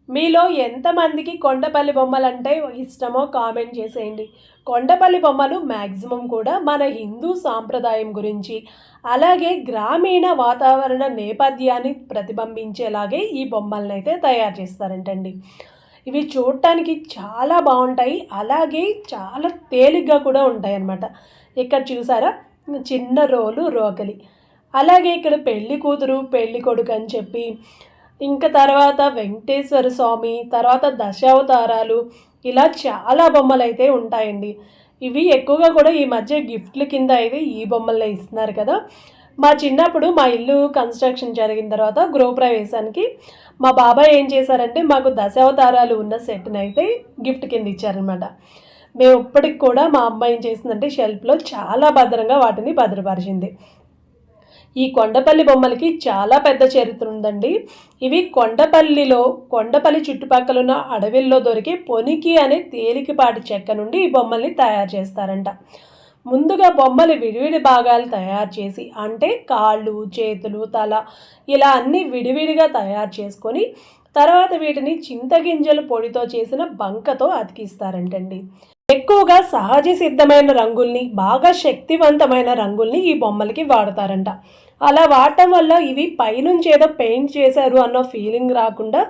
మీలో ఎంతమందికి కొండపల్లి బొమ్మలంటే ఇష్టమో కామెంట్ చేసేయండి. కొండపల్లి బొమ్మలు మ్యాక్సిమం కూడా మన హిందూ సాంప్రదాయం గురించి, అలాగే గ్రామీణ వాతావరణ నేపథ్యాన్ని ప్రతిబింబించేలాగే ఈ బొమ్మలనైతే తయారు చేస్తారంటండి. ఇవి చూడటానికి చాలా బాగుంటాయి, అలాగే చాలా తేలిగ్గా కూడా ఉంటాయన్నమాట. ఇక్కడ చూసారా, చిన్న రోకలి. అలాగే ఇక్కడ పెళ్లి కూతురు పెళ్లి కొడుకు అని చెప్పి, ఇంకా తర్వాత వెంకటేశ్వర స్వామి, తర్వాత దశావతారాలు, ఇలా చాలా బొమ్మలైతే ఉంటాయండి. ఇవి ఎక్కువగా కూడా ఈ మధ్య గిఫ్ట్ల కింద అయితే ఈ బొమ్మలనే ఇస్తున్నారు కదా. మా చిన్నప్పుడు మా ఇల్లు కన్స్ట్రక్షన్ జరిగిన తర్వాత గృహప్రవేశానికి మా బాబాయ్ ఏం చేశారంటే మాకు దశావతారాలు ఉన్న సెట్ని అయితే గిఫ్ట్ కింద ఇచ్చారనమాట. మేము ఇప్పటికి కూడా మా అమ్మ ఏం చేసిందంటే షెల్ఫ్లో చాలా భద్రంగా వాటిని భద్రపరిచింది. ఈ కొండపల్లి బొమ్మలకి చాలా పెద్ద చరిత్ర ఉందండి. ఇవి కొండపల్లి చుట్టుపక్కల ఉన్న అడవిల్లో దొరికే పొనికి అనే తేలికపాటి చెక్క నుండి ఈ బొమ్మల్ని తయారు చేస్తారంట. ముందుగా బొమ్మలు విడివిడి భాగాలు తయారు చేసి, అంటే కాళ్ళు, చేతులు, తల, ఇలా అన్నీ విడివిడిగా తయారు చేసుకొని తర్వాత వీటిని చింతగింజల పొడితో చేసిన బంకతో అతికిస్తారంటండి. ఎక్కువగా సహజ సిద్ధమైన రంగుల్ని, బాగా శక్తివంతమైన రంగుల్ని ఈ బొమ్మలకి వాడతారంట. అలా వాడటం వల్ల ఇవి పైనుంచి ఏదో పెయింట్ చేశారు అన్న ఫీలింగ్ రాకుండా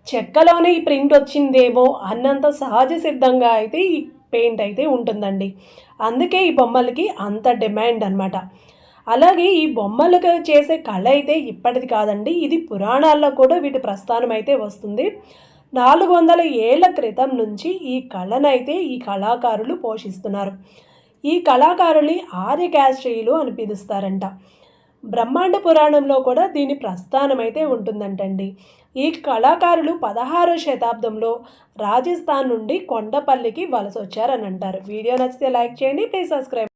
చెక్కలోనే ఈ ప్రింట్ వచ్చిందేమో అన్నంత సహజ సిద్ధంగా అయితే ఈ పెయింట్ అయితే ఉంటుందండి. అందుకే ఈ బొమ్మలకి అంత డిమాండ్ అనమాట. అలాగే ఈ బొమ్మలకు చేసే కళ అయితే ఇప్పటిది కాదండి, ఇది పురాణాల్లో కూడా వీటి ప్రస్థానం అయితే వస్తుంది. 400 ఏళ్ల క్రితం నుంచి ఈ కళనైతే ఈ కళాకారులు పోషిస్తున్నారు. ఈ కళాకారుల్ని ఆర్యకాస్ట్రీయులు అని పిలుస్తారంట. బ్రహ్మాండ పురాణంలో కూడా దీని ప్రస్థానం అయితే ఉంటుందంటండి. ఈ కళాకారులు 16వ శతాబ్దంలో రాజస్థాన్ నుండి కొండపల్లికి వలస వచ్చారని అంటారు. వీడియో నచ్చితే లైక్ చేయండి, ప్లీజ్ సబ్స్క్రైబ్.